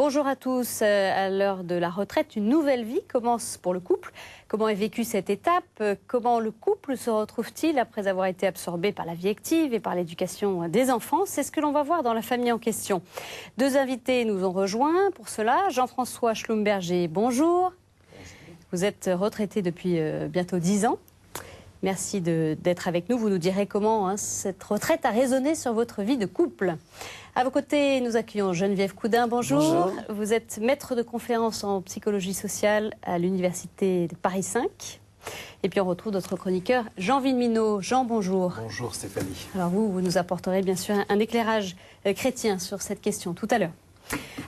Bonjour à tous. À l'heure de la retraite, une nouvelle vie commence pour le couple. Comment est vécue cette étape? Comment le couple se retrouve-t-il après avoir été absorbé par la vie active et par l'éducation des enfants? C'est ce que l'on va voir dans la famille en question. Deux invités nous ont rejoints pour cela. Jean-François Schlumberger, bonjour. Vous êtes retraité depuis bientôt 10 ans. Merci d'être avec nous. Vous nous direz comment cette retraite a résonné sur votre vie de couple. À vos côtés, nous accueillons Geneviève Coudin. Bonjour. Bonjour. Vous êtes maître de conférences en psychologie sociale à l'Université de Paris 5. Et puis on retrouve notre chroniqueur Jean Villeminot. Jean, bonjour. Bonjour Stéphanie. Alors vous nous apporterez bien sûr un éclairage chrétien sur cette question tout à l'heure.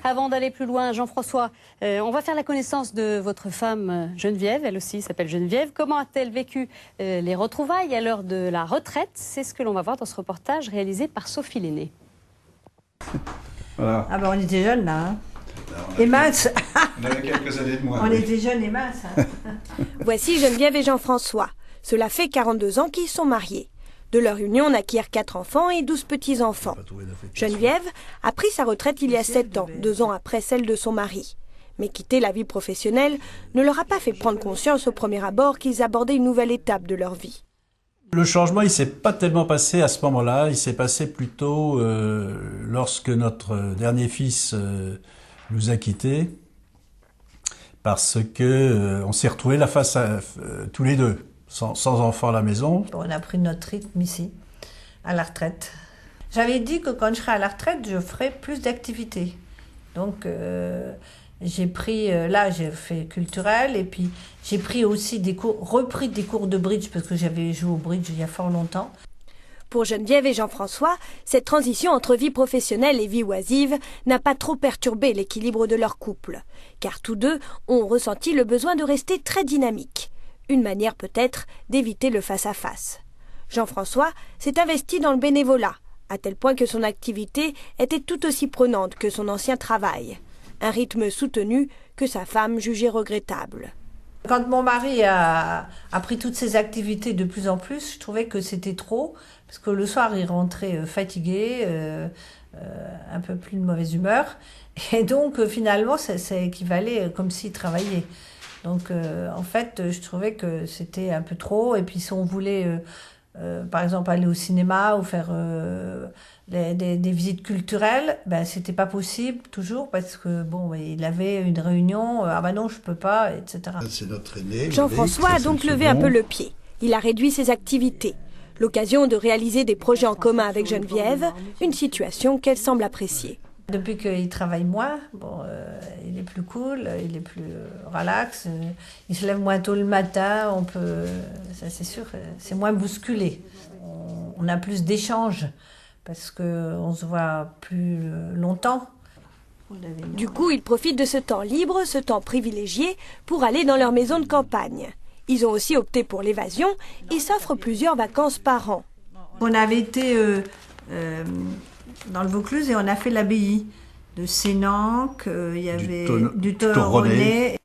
Avant d'aller plus loin, Jean-François, on va faire la connaissance de votre femme Geneviève. Elle aussi s'appelle Geneviève. Comment a-t-elle vécu les retrouvailles à l'heure de la retraite? C'est ce que l'on va voir dans ce reportage réalisé par Sophie Lenné. Voilà. Ah ben on était jeunes là, hein. Et minces. On avait quelques années de moins. On était jeunes et minces. Hein. Voici Geneviève et Jean-François. Cela fait 42 ans qu'ils sont mariés. De leur union naquirent 4 enfants et 12 petits-enfants. Geneviève a pris sa retraite il y a 7 ans, 2 ans après celle de son mari. Mais quitter la vie professionnelle ne leur a pas fait prendre conscience au premier abord qu'ils abordaient une nouvelle étape de leur vie. Le changement, il ne s'est pas tellement passé à ce moment-là. Il s'est passé plutôt lorsque notre dernier fils nous a quittés, parce que on s'est retrouvés la face à tous les deux, sans enfants à la maison. On a pris notre rythme ici, à la retraite. J'avais dit que quand je serai à la retraite, je ferai plus d'activités. Donc j'ai pris, là j'ai fait culturel, et puis j'ai pris aussi des cours, repris des cours de bridge, parce que j'avais joué au bridge il y a fort longtemps. Pour Geneviève et Jean-François, cette transition entre vie professionnelle et vie oisive n'a pas trop perturbé l'équilibre de leur couple, car tous deux ont ressenti le besoin de rester très dynamiques. Une manière peut-être d'éviter le face-à-face. Jean-François s'est investi dans le bénévolat, à tel point que son activité était tout aussi prenante que son ancien travail. Un rythme soutenu que sa femme jugeait regrettable. Quand mon mari a pris toutes ses activités de plus en plus, je trouvais que c'était trop, parce que le soir il rentrait fatigué, un peu plus de mauvaise humeur, et donc finalement ça équivalait comme s'il travaillait. Donc en fait je trouvais que c'était un peu trop, et puis si on voulait par exemple aller au cinéma ou faire des visites culturelles, ben c'était pas possible toujours, parce que bon, il avait une réunion, ah ben non je peux pas, etc. C'est notre aîné. Jean-François a donc levé un peu le pied. Il a réduit ses activités. L'occasion de réaliser des projets en commun avec Geneviève, une situation qu'elle semble apprécier. Depuis qu'il travaille moins, bon, il est plus cool, il est plus relax, il se lève moins tôt le matin, on peut, ça c'est sûr, c'est moins bousculé. On a plus d'échanges, parce qu'on se voit plus longtemps. Du coup, ils profitent de ce temps libre, ce temps privilégié, pour aller dans leur maison de campagne. Ils ont aussi opté pour l'évasion et s'offrent plusieurs vacances par an. On avait été dans le Vaucluse et on a fait l'abbaye de Sénanque, il y avait du Toronnet.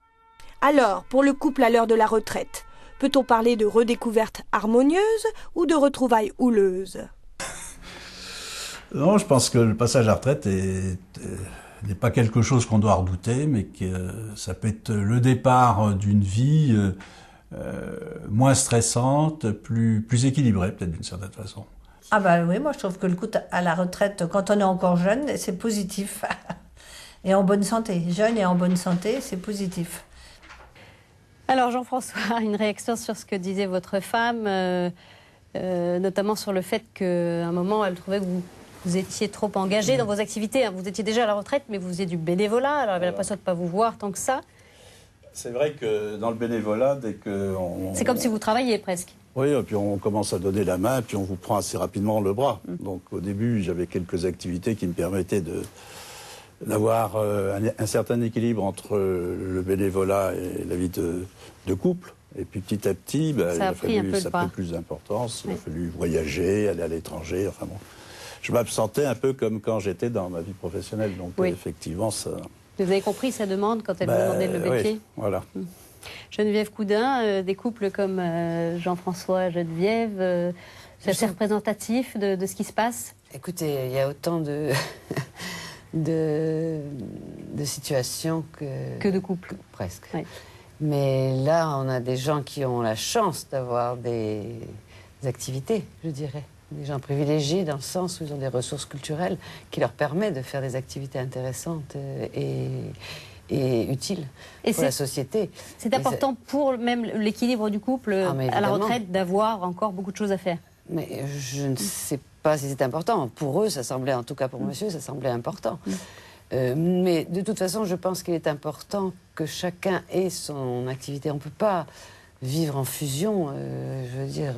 Alors, pour le couple à l'heure de la retraite, peut-on parler de redécouverte harmonieuse ou de retrouvailles houleuses? Non, je pense que le passage à la retraite n'est pas quelque chose qu'on doit redouter, mais que ça peut être le départ d'une vie moins stressante, plus équilibrée peut-être d'une certaine façon. Ah bah oui, moi je trouve que le coup à la retraite, quand on est encore jeune, c'est positif. Et en bonne santé. Jeune et en bonne santé, c'est positif. Alors Jean-François, une réaction sur ce que disait votre femme, notamment sur le fait qu'à un moment, elle trouvait que vous étiez trop engagé dans vos activités. Vous étiez déjà à la retraite, mais vous faisiez du bénévolat, alors elle avait l'impression de ne pas vous voir tant que ça. C'est vrai que dans le bénévolat, dès que... C'est comme si vous travailliez presque. Oui, et puis on commence à donner la main, puis on vous prend assez rapidement le bras. Donc au début, j'avais quelques activités qui me permettaient d'avoir un certain équilibre entre le bénévolat et la vie de couple. Et puis petit à petit, ça a pris plus d'importance. Il a fallu voyager, aller à l'étranger. Enfin bon, je m'absentais un peu comme quand j'étais dans ma vie professionnelle. Donc effectivement, ça... Vous avez compris sa demande quand elle vous demandait de lever le pied? Voilà. Geneviève Coudin, des couples comme Jean-François, Geneviève, c'est assez représentatif de ce qui se passe? Écoutez, il y a autant de de situations Que de couple. presque. Oui. Mais là, on a des gens qui ont la chance d'avoir des activités, je dirais. Des gens privilégiés dans le sens où ils ont des ressources culturelles qui leur permettent de faire des activités intéressantes et utiles pour la société. C'est important pour même l'équilibre du couple à la retraite d'avoir encore beaucoup de choses à faire. Mais je ne sais pas si c'est important. Pour eux, ça semblait, en tout cas pour monsieur, ça semblait important. Mais de toute façon, je pense qu'il est important que chacun ait son activité. On ne peut pas vivre en fusion, je veux dire...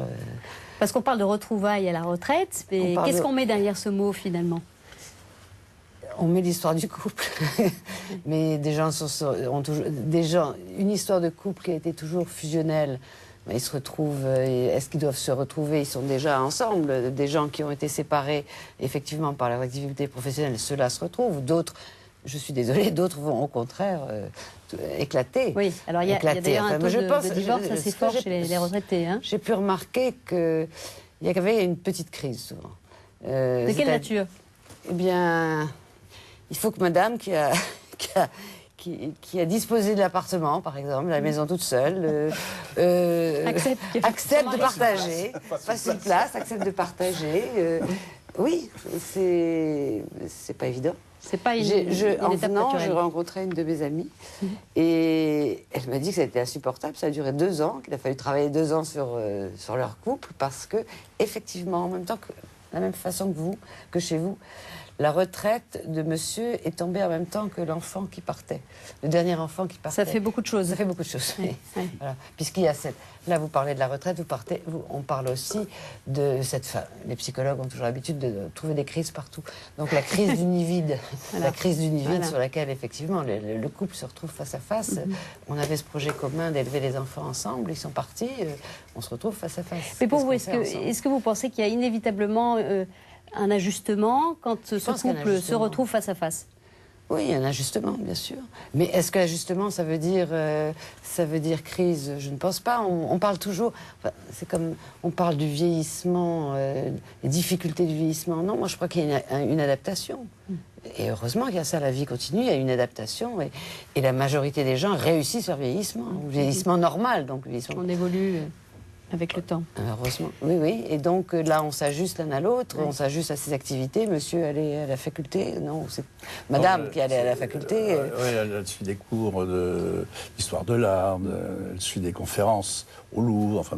Parce qu'on parle de retrouvailles à la retraite, mais qu'est-ce qu'on met derrière ce mot finalement? On met l'histoire du couple. Mais des gens ont toujours... Une histoire de couple qui a été toujours fusionnelle. Ils se retrouvent, est-ce qu'ils doivent se retrouver? Ils sont déjà ensemble. Des gens qui ont été séparés, effectivement, par leur activité professionnelle, ceux-là se retrouvent. D'autres, je suis désolée, d'autres vont au contraire éclater. Oui, alors il y a d'ailleurs un taux de divorce assez fort chez les retraités. Hein. J'ai pu remarquer qu'il y avait une petite crise souvent. De quelle nature? Eh bien, il faut que madame qui a disposé de l'appartement, par exemple, la maison toute seule, accepte de partager, fasse une place, accepte de partager. Oui, c'est pas évident. C'est pas en venant, je rencontrais une de mes amies et elle m'a dit que ça a été insupportable. Ça a duré 2 ans, qu'il a fallu travailler 2 ans sur leur couple parce que, effectivement, en même temps, de la même façon que chez vous, la retraite de monsieur est tombée en même temps que l'enfant qui partait, le dernier enfant qui partait. Ça fait beaucoup de choses. Ça fait beaucoup de choses. Oui. Voilà. Puisqu'il y a là, vous parlez de la retraite, on parle aussi de cette femme. Les psychologues ont toujours l'habitude de trouver des crises partout. Donc la crise du nid vide, la crise du nid vide sur laquelle effectivement le couple se retrouve face à face. On avait ce projet commun d'élever les enfants ensemble. Ils sont partis. On se retrouve face à face. Mais pour vous, est-ce que vous pensez qu'il y a inévitablement un ajustement quand ce couple se retrouve face à face? Oui, il y a un ajustement, bien sûr. Mais est-ce que l'ajustement, ça veut dire crise? Je ne pense pas. On parle toujours... Enfin, c'est comme... On parle du vieillissement, des difficultés du vieillissement. Non, moi, je crois qu'il y a une adaptation. Et heureusement qu'il y a ça, la vie continue, il y a une adaptation. Et la majorité des gens réussissent leur vieillissement. Le vieillissement normal, donc le vieillissement... On évolue... avec le temps. Heureusement, oui. Et donc là, on s'ajuste l'un à l'autre, on s'ajuste à ses activités. Monsieur allait à la faculté, non, c'est madame qui allait à la faculté. Oui, elle suit des cours d'histoire de l'art, elle suit des conférences au Louvre, enfin...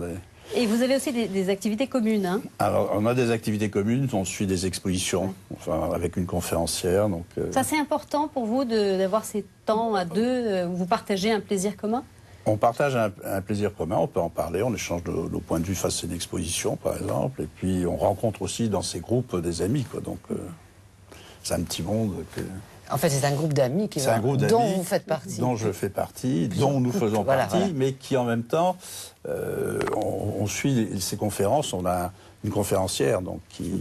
Et vous avez aussi des activités communes, hein? Alors, on a des activités communes, on suit des expositions, enfin, avec une conférencière. Donc, Ça, c'est important pour vous d'avoir ces temps à deux où vous partagez un plaisir commun? On partage un plaisir commun, on peut en parler, on échange nos points de vue face à une exposition, par exemple, et puis on rencontre aussi dans ces groupes des amis, quoi. Donc, c'est un petit monde que... En fait, c'est un groupe d'amis dont vous faites partie. Dont je fais partie, dont nous faisons partie, mais qui en même temps, on suit ces conférences. On a une conférencière donc, qui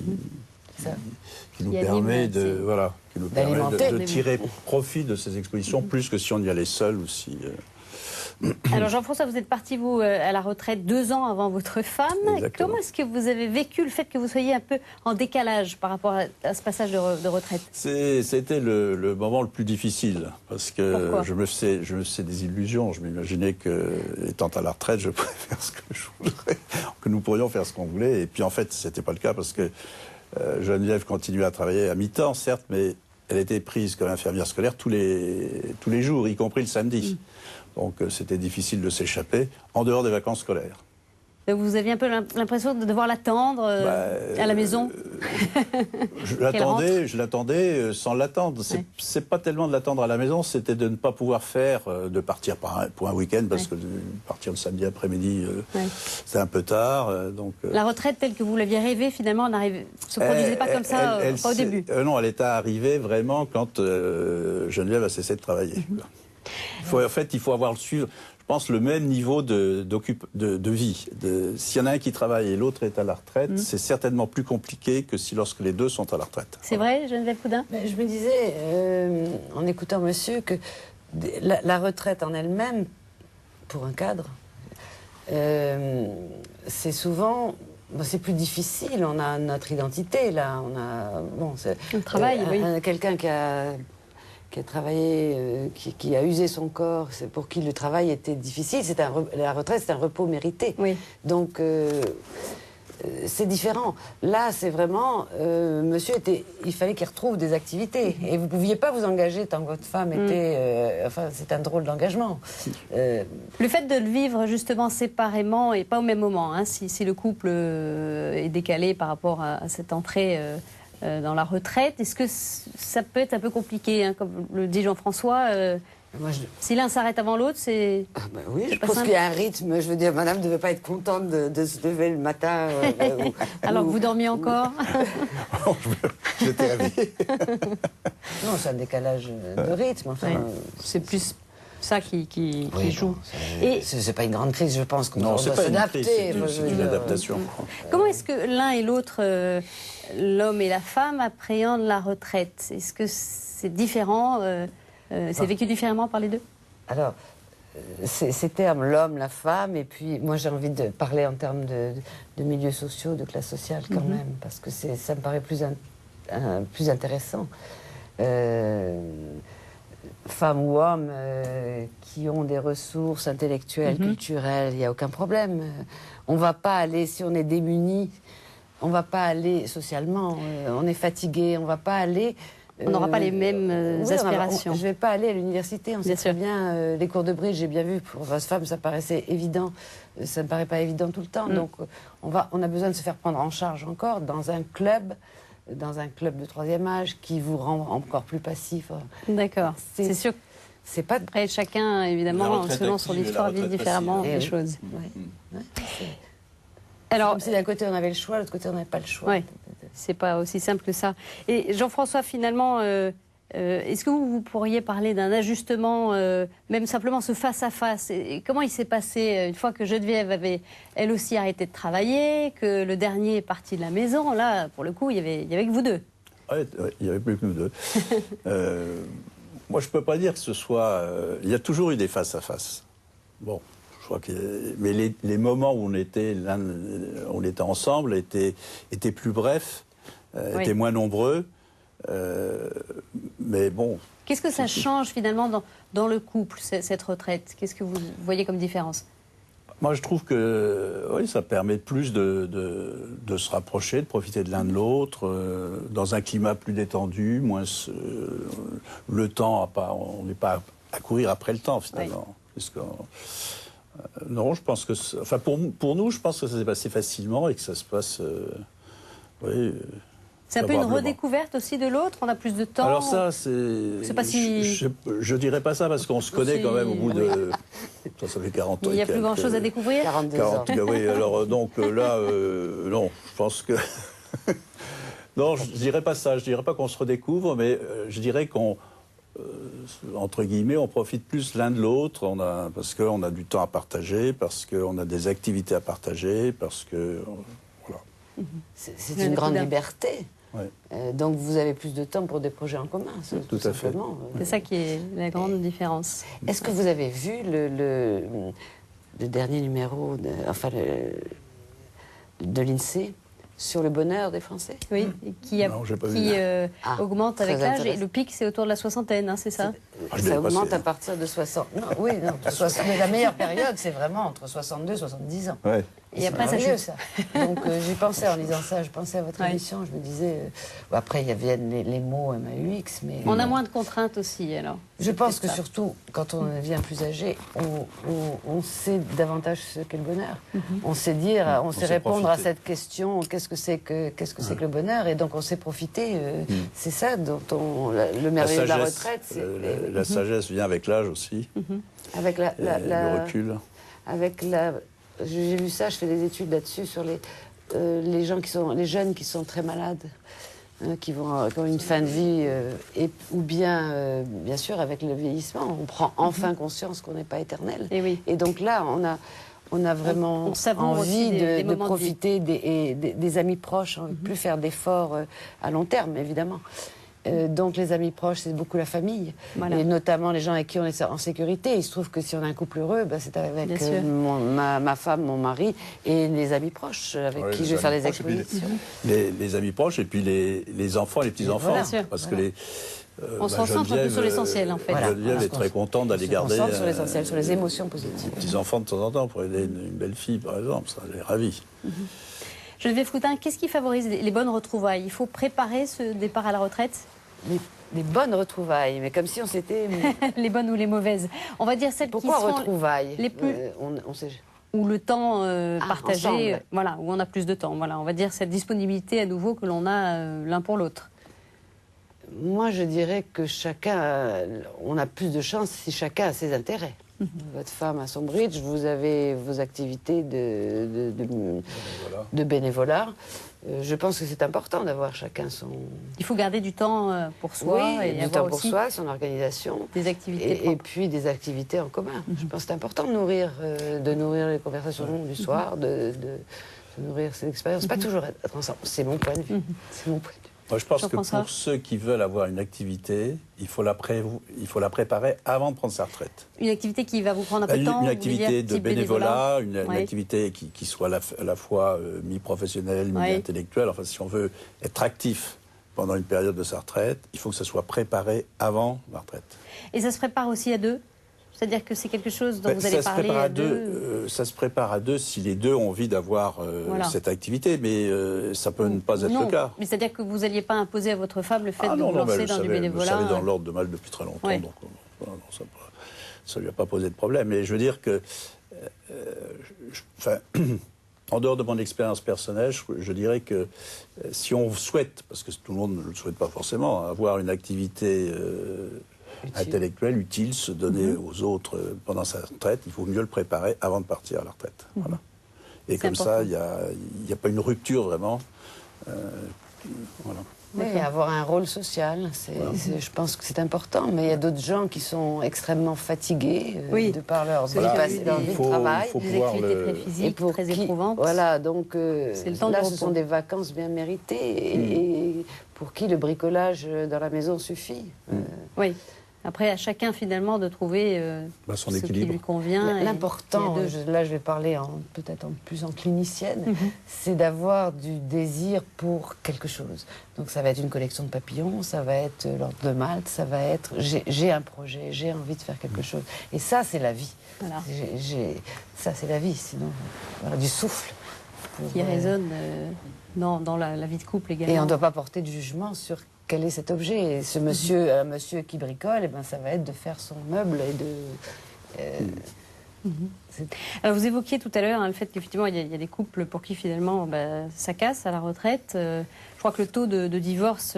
nous permet de tirer profit de ces expositions, plus que si on y allait seul ou si... Alors Jean-François, vous êtes parti, vous, à la retraite 2 ans avant votre femme. Exactement. Comment est-ce que vous avez vécu le fait que vous soyez un peu en décalage par rapport à ce passage de retraite? C'était le moment le plus difficile, parce que je me faisais des illusions. Je m'imaginais que, étant à la retraite, je pourrais faire ce que je voudrais, que nous pourrions faire ce qu'on voulait. Et puis en fait, c'était pas le cas, parce que Geneviève continuait à travailler à mi-temps, certes, mais elle était prise comme infirmière scolaire tous les jours, y compris le samedi. Donc c'était difficile de s'échapper en dehors des vacances scolaires. Vous aviez un peu l'impression de devoir l'attendre à la maison? Je l'attendais sans l'attendre. C'est pas tellement de l'attendre à la maison, c'était de ne pas pouvoir de partir pour un week-end, parce que partir le samedi après-midi, c'est un peu tard. Donc, la retraite telle que vous l'aviez rêvée, finalement, ne se produisait pas comme ça au début? Non, elle est arrivée vraiment quand Geneviève a cessé de travailler. En fait, il faut avoir je pense, le même niveau de vie. S'il y en a un qui travaille et l'autre est à la retraite, c'est certainement plus compliqué que lorsque les deux sont à la retraite. C'est vrai, Geneviève Coudin? Je me disais, en écoutant monsieur, que la retraite en elle-même, pour un cadre, c'est souvent C'est plus difficile, on a notre identité, là. Le travail, oui. Quelqu'un qui a travaillé, qui a usé son corps, c'est pour qui le travail était difficile. La retraite, c'est un repos mérité. Oui. Donc, c'est différent. Là, c'est vraiment... monsieur il fallait qu'il retrouve des activités. Et vous ne pouviez pas vous engager tant que votre femme était... c'est un drôle d'engagement. Le fait de le vivre justement séparément et pas au même moment, hein, si le couple est décalé par rapport à cette entrée dans la retraite, est-ce que ça peut être un peu compliqué, hein, comme le dit Jean-François si l'un s'arrête avant l'autre, c'est... Oui, je pense qu'il y a un rythme. Je veux dire, madame ne devait pas être contente de se lever le matin. Alors que vous dormiez encore. J'étais réveillé. Non, c'est un décalage de rythme. Enfin, c'est plus ça qui joue. C'est pas une grande crise, je pense qu'on doit c'est pas s'adapter. C'est une adaptation. Comment est-ce que l'un et l'autre, l'homme et la femme, appréhendent la retraite? Est-ce que c'est différent c'est vécu différemment par les deux? Alors, ces termes, l'homme, la femme, et puis moi j'ai envie de parler en termes de milieux sociaux, de classe sociale quand même, parce que ça me paraît plus intéressant. Femmes ou hommes qui ont des ressources intellectuelles, culturelles, il n'y a aucun problème. On ne va pas aller, si on est démuni, on ne va pas aller socialement, on est fatigué, on ne va pas aller... On n'aura pas les mêmes aspirations. Je ne vais pas aller à l'université, on sait très bien. Les cours de bridge, j'ai bien vu, pour votre femme, ça paraissait évident. Ça ne me paraît pas évident tout le temps. Donc, on a besoin de se faire prendre en charge encore dans un club de troisième âge qui vous rend encore plus passif. D'accord. C'est sûr. C'est pas... Après, chacun, évidemment, selon son histoire, vit différemment les choses. Alors, comme si d'un côté on avait le choix, de l'autre côté on n'avait pas le choix. Ouais. C'est pas aussi simple que ça. Et Jean-François, finalement, est-ce que vous pourriez parler d'un ajustement, même simplement ce face-à-face et comment il s'est passé une fois que Geneviève avait elle aussi arrêté de travailler, que le dernier est parti de la maison? Là, pour le coup, il y avait que vous deux. Oui, il n'y avait plus que nous deux. Moi, je ne peux pas dire que ce soit... il y a toujours eu des face-à-face. Bon. Mais les moments où on était ensemble étaient plus brefs, étaient moins nombreux. Mais bon. Qu'est-ce que ça change finalement dans le couple, cette retraite? Qu'est-ce que vous voyez comme différence? Moi, je trouve que oui, ça permet plus de se rapprocher, de profiter de l'un de l'autre, dans un climat plus détendu, moins le temps, on n'est pas à courir après le temps finalement. Oui. Non, je pense que... Enfin, pour nous, je pense que ça s'est passé facilement et que ça se passe... c'est un peu une redécouverte aussi de l'autre? On a plus de temps? Alors ça, c'est... pas si... Je dirais pas ça parce qu'on se connaît quand même au bout de... Ça fait 40 ans. Il n'y a plus grand-chose à découvrir? 42 ans. Oui, alors donc là, non, je pense que... Non, je dirais pas ça. Je dirais pas qu'on se redécouvre, mais je dirais qu'on... entre guillemets, on profite plus l'un de l'autre, parce qu'on a du temps à partager, parce qu'on a des activités à partager, parce que... Voilà. C'est une grande liberté. Ouais. Donc vous avez plus de temps pour des projets en commun, tout à fait. C'est ça qui est la grande différence. Est-ce que vous avez vu le dernier numéro de l'INSEE sur le bonheur des Français? Oui, qui augmente avec l'âge. Et le pic, c'est autour de la soixantaine, hein, c'est ça? Ça augmente à partir de 60. Non, oui, non, 60. Mais la meilleure période, c'est vraiment entre 62 et 70 ans. Ouais. Et après, ça chute. Donc, j'y pensais en lisant ça. Je pensais à votre émission. Je me disais... après, il y avait les mots MAUX, mais... On a moins de contraintes aussi, alors. Je pense que surtout, quand on devient plus âgé, on sait davantage ce qu'est le bonheur. On sait dire, on sait répondre à cette question, qu'est-ce que c'est que le bonheur? Et donc, on sait profiter. C'est ça dont le merveilleux de la retraite. La sagesse vient avec l'âge aussi. Avec le recul. J'ai vu ça, je fais des études là-dessus sur les jeunes qui sont très malades, qui ont une fin de vie, ou bien, bien sûr, avec le vieillissement, on prend enfin conscience qu'on n'est pas éternel. Et donc là, on a vraiment envie de profiter des amis proches, plus faire d'efforts à long terme, évidemment. Donc les amis proches, c'est beaucoup la famille. Voilà. Et notamment les gens avec qui on est en sécurité. Il se trouve que si on a un couple heureux, ben, c'est avec Bien sûr. ma femme, mon mari et les amis proches avec Ouais, qui les je vais faire amis des proches, et puis expositions. les amis proches et puis les enfants et les petits-enfants. Bien sûr. Parce Voilà. que On se concentre un peu sur l'essentiel, en fait. Voilà. Geneviève est très contente d'aller On se garder concentre sur l'essentiel, sur les émotions positives. des petits-enfants de temps en temps pour aider une belle fille, par exemple. Ça, elle est ravie. Geneviève Coutin, qu'est-ce qui favorise les bonnes retrouvailles? Il faut préparer ce départ à la retraite? Les bonnes retrouvailles, mais comme si on s'était... Les bonnes ou les mauvaises? On va dire celles Pourquoi qui sont retrouvailles les plus... on sait... Ou le temps partagé, ensemble. voilà, où on a plus de temps. Voilà, on va dire cette disponibilité à nouveau que l'on a l'un pour l'autre. Moi, je dirais que on a plus de chance si chacun a ses intérêts. Votre femme a son bridge, vous avez vos activités de bénévolat. Je pense que c'est important d'avoir chacun son... Il faut garder du temps pour soi et du avoir temps pour aussi soi, son organisation. des activités Et propres. puis des activités en commun. Je pense que c'est important de nourrir les conversations du soir, de nourrir ces expériences. Pas toujours être ensemble. C'est mon point de vue. C'est mon point de vue. Moi, je pense que Jean-François. pour ceux qui veulent avoir une activité, il faut la préparer avant de prendre sa retraite. Une activité qui va vous prendre un peu de temps? Une vous activité voulez dire de type bénévolat, une Oui. activité qui soit à la fois mi-professionnelle, Oui. mi-intellectuelle. Enfin, si on veut être actif pendant une période de sa retraite, il faut que ça soit préparé avant la retraite. Et ça se prépare aussi à deux? C'est-à-dire que c'est quelque chose dont vous allez Ça se parler prépare à deux? ça se prépare à deux si les deux ont envie d'avoir Voilà. cette activité, mais ça peut ne pas être Non, le cas. mais c'est-à-dire que vous n'alliez pas imposer à votre femme le fait de non, vous lancer mais dans du je le bénévolat? savais dans l'ordre de mal depuis très longtemps, Ouais. donc non, ça lui a pas posé de problème. Mais je veux dire que, en dehors de mon expérience personnelle, je dirais que si on souhaite, parce que tout le monde ne le souhaite pas forcément, avoir une activité intellectuelle utile, se donner aux autres pendant sa retraite, il faut mieux le préparer avant de partir à la retraite. Voilà. Et C'est comme ça, important. il n'y a pas une rupture vraiment. Voilà. Oui, avoir un rôle social, je pense que c'est important. Mais il y a d'autres gens qui sont extrêmement fatigués Oui. de par leur vie, Voilà. leur vie de travail. faut Des pouvoir activités le- très Et physiques, pour très qui- éprouvantes. Voilà, donc C'est le temps là, de ce repos. sont des vacances bien méritées et pour qui le bricolage dans la maison suffit. Oui. Après, à chacun finalement de trouver son ce qui équilibre. lui convient. L'important, et il y a deux. là je vais parler peut-être plus en clinicienne, c'est d'avoir du désir pour quelque chose. Donc ça va être une collection de papillons, ça va être l'ordre de Malte, ça va être j'ai un projet, j'ai envie de faire quelque chose. Et ça c'est la vie. Voilà. Ça c'est la vie, sinon voilà, du souffle. Qui résonne dans la vie de couple également. Et on ne doit pas porter de jugement sur quel est cet objet. Et ce monsieur, un monsieur qui bricole, eh ben, ça va être de faire son meuble et de... Alors vous évoquiez tout à l'heure le fait qu'effectivement il y a des couples pour qui finalement ça casse à la retraite. Je crois que le taux de divorce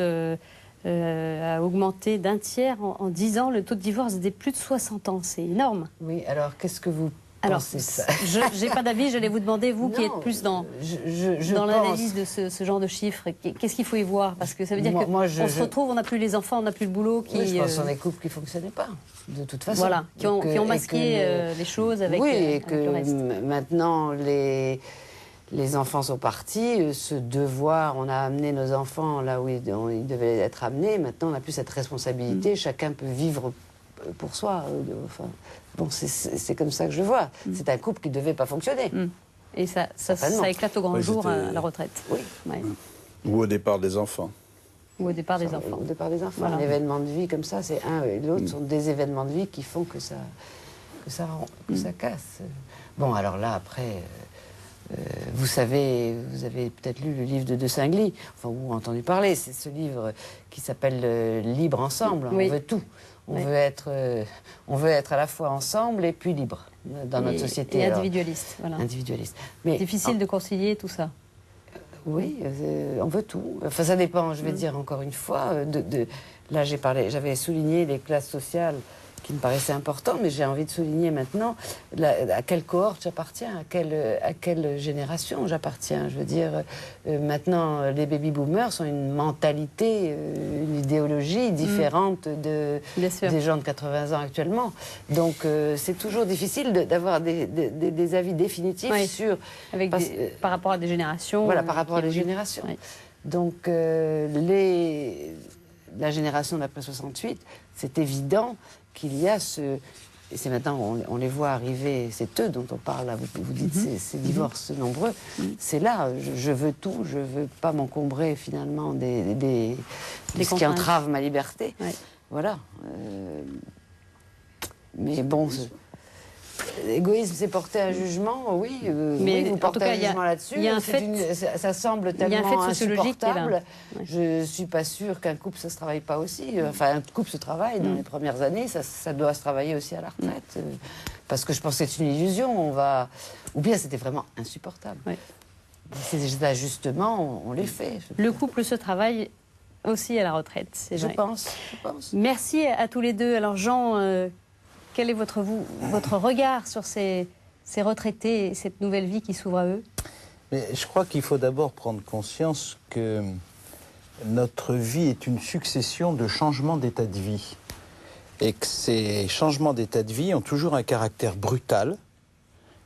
a augmenté d'un tiers en 10 ans. Le taux de divorce des plus de 60 ans, c'est énorme. Oui, alors qu'est-ce que vous Alors, pensez de ça? je n'ai pas d'avis, j'allais vous demander, vous qui Non, êtes plus dans je dans pense- l'analyse de ce genre de chiffres, qu'est-ce qu'il faut y voir? Parce que ça veut dire Moi- qu'on moi, se retrouve, on n'a plus les enfants, on n'a plus le boulot. Oui, je pense que ce sont des couples qui ne fonctionnaient pas, de toute façon. Voilà, qui ont Et que masqué les choses avec, oui, et avec que le reste. maintenant, les enfants sont partis, ce devoir, on a amené nos enfants là où ils devaient être amenés, maintenant on n'a plus cette responsabilité, chacun peut vivre pour soi. Enfin, bon, c'est comme ça que je le vois. C'est un couple qui ne devait pas fonctionner. Et ça Certainement. éclate au grand Oui, jour c'était- à la retraite. Oui, Ouais. Ou au départ des enfants. Ou au départ des enfants. au départ des enfants. Voilà. Un événement de vie comme ça, c'est un et l'autre sont des événements de vie qui font que ça casse. Bon, alors là, après... vous savez, vous avez peut-être lu le livre de De Singly, enfin, ou entendu parler, c'est ce livre qui s'appelle Libre ensemble. Oui. On veut tout. On Oui. veut être à la fois ensemble et puis libre dans notre société. Et alors, individualiste. Voilà. individualiste. Mais Difficile de concilier tout ça. oui, on veut tout. Enfin, ça dépend, je vais dire encore une fois. Là, j'avais souligné les classes sociales qui me paraissaient importantes, mais j'ai envie de souligner maintenant à quelle cohorte j'appartiens, à quelle génération j'appartiens. Je veux dire, maintenant, les baby-boomers ont une mentalité, une idéologie différente Bien sûr. des gens de 80 ans actuellement. Donc, c'est toujours difficile d'avoir des avis définitifs Oui. sur... Avec parce- par rapport à des générations. Voilà, par rapport à qui des évoluent. générations. Oui. Donc, la génération d'après 68, c'est évident qu'il y a ce... Et c'est maintenant, on les voit arriver, c'est eux dont on parle, là, vous dites ces divorces nombreux. C'est là, je veux tout, je ne veux pas m'encombrer finalement de ce qui entrave ma liberté. Ouais. Voilà. Mais bon, l'égoïsme, c'est porter un jugement, oui. Mais oui, vous en portez tout cas, un jugement là-dessus. il y a un ça semble il y a un tellement fait sociologique qui est là. insupportable. Ouais. Je ne suis pas sûre qu'un couple, ça ne se travaille pas aussi. Enfin, un couple se travaille dans les premières années, ça doit se travailler aussi à la retraite. Parce que je pense que c'est une illusion. Ou bien c'était vraiment insupportable. Ouais. Ces ajustements, on les fait. Le couple se travaille aussi à la retraite, c'est Je vrai. pense. Merci à tous les deux. Alors Jean, quel est votre regard sur ces retraités et cette nouvelle vie qui s'ouvre à eux? Mais je crois qu'il faut d'abord prendre conscience que notre vie est une succession de changements d'état de vie. Et que ces changements d'état de vie ont toujours un caractère brutal.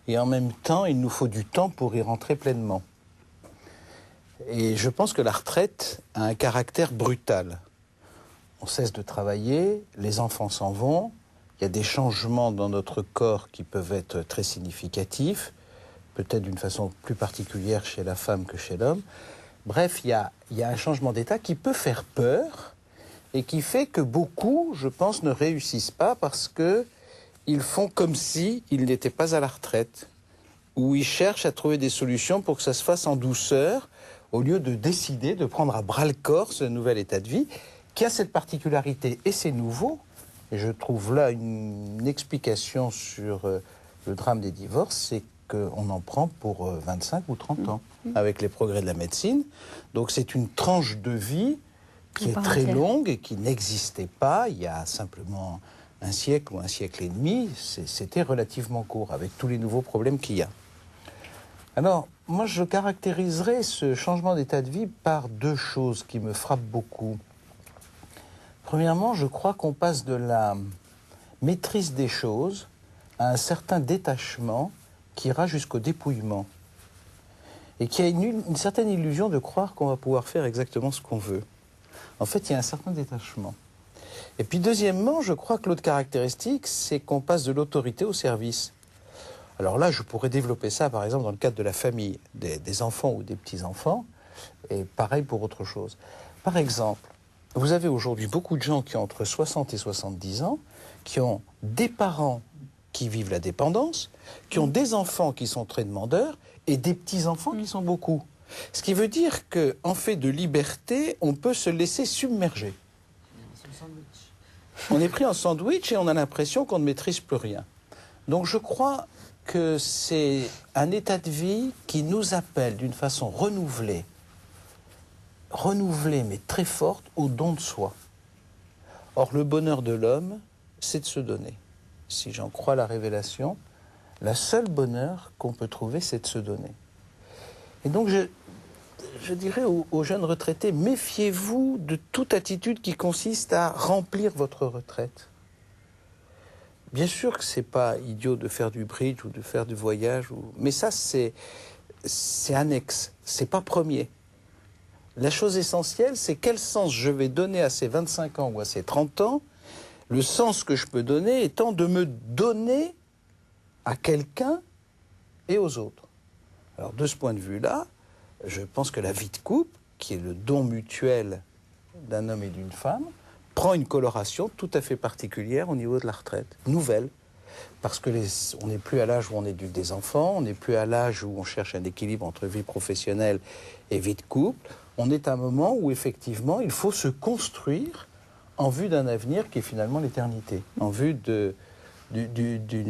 Et en même temps, il nous faut du temps pour y rentrer pleinement. Et je pense que la retraite a un caractère brutal. On cesse de travailler, les enfants s'en vont, il y a des changements dans notre corps qui peuvent être très significatifs, peut-être d'une façon plus particulière chez la femme que chez l'homme. Bref, il y a un changement d'état qui peut faire peur et qui fait que beaucoup, je pense, ne réussissent pas parce qu'ils font comme s'ils n'étaient pas à la retraite, ou ils cherchent à trouver des solutions pour que ça se fasse en douceur, au lieu de décider de prendre à bras-le-corps ce nouvel état de vie, qui a cette particularité, et c'est nouveau, et je trouve là une explication sur le drame des divorces, c'est qu'on en prend pour 25 ou 30 ans, avec les progrès de la médecine. Donc c'est une tranche de vie qui est très longue et qui n'existait pas il y a simplement un siècle ou un siècle et demi. C'était relativement court, avec tous les nouveaux problèmes qu'il y a. Alors, moi, je caractériserais ce changement d'état de vie par deux choses qui me frappent beaucoup. Premièrement, je crois qu'on passe de la maîtrise des choses à un certain détachement qui ira jusqu'au dépouillement. Et qui a une certaine illusion de croire qu'on va pouvoir faire exactement ce qu'on veut. En fait, il y a un certain détachement. Et puis, deuxièmement, je crois que l'autre caractéristique, c'est qu'on passe de l'autorité au service. Alors là, je pourrais développer ça, par exemple, dans le cadre de la famille, des enfants ou des petits-enfants, et pareil pour autre chose. Par exemple, vous avez aujourd'hui beaucoup de gens qui ont entre 60 et 70 ans, qui ont des parents qui vivent la dépendance, qui ont des enfants qui sont très demandeurs, et des petits-enfants qui sont beaucoup. Ce qui veut dire qu'en fait de liberté, on peut se laisser submerger. On est pris en sandwich et on a l'impression qu'on ne maîtrise plus rien. Donc je crois que c'est un état de vie qui nous appelle d'une façon renouvelée mais très forte au don de soi. Or le bonheur de l'homme, c'est de se donner. Si j'en crois la révélation, le seul bonheur qu'on peut trouver, c'est de se donner. Et donc je dirais aux jeunes retraités, méfiez-vous de toute attitude qui consiste à remplir votre retraite. Bien sûr que c'est pas idiot de faire du bridge ou de faire du voyage, mais ça c'est annexe, c'est pas premier. La chose essentielle, c'est quel sens je vais donner à ces 25 ans ou à ces 30 ans, le sens que je peux donner étant de me donner à quelqu'un et aux autres. Alors de ce point de vue-là, je pense que la vie de couple, qui est le don mutuel d'un homme et d'une femme, prend une coloration tout à fait particulière au niveau de la retraite, nouvelle. Parce que on n'est plus à l'âge où on éduque des enfants, on n'est plus à l'âge où on cherche un équilibre entre vie professionnelle et vie de couple. On est à un moment où effectivement il faut se construire en vue d'un avenir qui est finalement l'éternité, en vue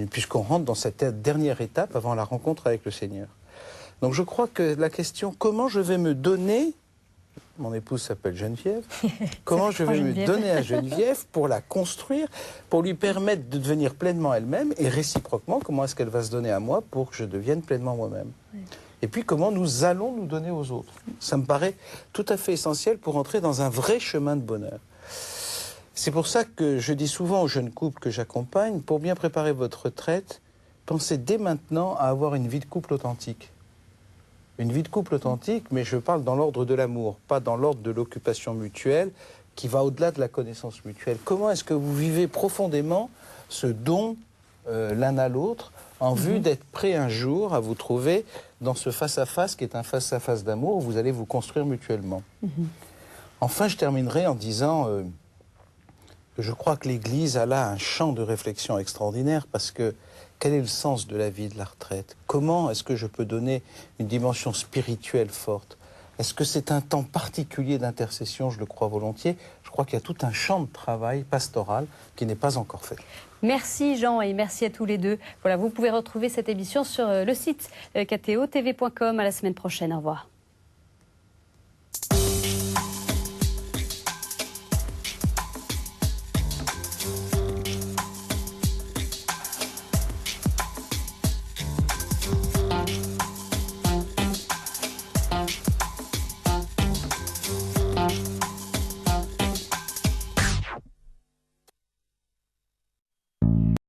puisqu'on rentre dans cette dernière étape avant la rencontre avec le Seigneur. Donc je crois que la question, comment je vais me donner, mon épouse s'appelle Geneviève, comment je vais me donner à Geneviève pour la construire, pour lui permettre de devenir pleinement elle-même, et réciproquement, comment est-ce qu'elle va se donner à moi pour que je devienne pleinement moi-même. Oui. Et puis comment nous allons nous donner aux autres. Ça me paraît tout à fait essentiel pour entrer dans un vrai chemin de bonheur. C'est pour ça que je dis souvent aux jeunes couples que j'accompagne, pour bien préparer votre retraite, pensez dès maintenant à avoir une vie de couple authentique. Une vie de couple authentique, mais je parle dans l'ordre de l'amour, pas dans l'ordre de l'occupation mutuelle, qui va au-delà de la connaissance mutuelle. Comment est-ce que vous vivez profondément ce don l'un à l'autre en vue d'être prêt un jour à vous trouver dans ce face-à-face qui est un face-à-face d'amour où vous allez vous construire mutuellement. Enfin, je terminerai en disant que je crois que l'Église a là un champ de réflexion extraordinaire parce que quel est le sens de la vie de la retraite? Comment est-ce que je peux donner une dimension spirituelle forte? Est-ce que c'est un temps particulier d'intercession? Je le crois volontiers. Je crois qu'il y a tout un champ de travail pastoral qui n'est pas encore fait. Merci Jean et merci à tous les deux. Voilà, vous pouvez retrouver cette émission sur le site kto-tv.com. À la semaine prochaine. Au revoir.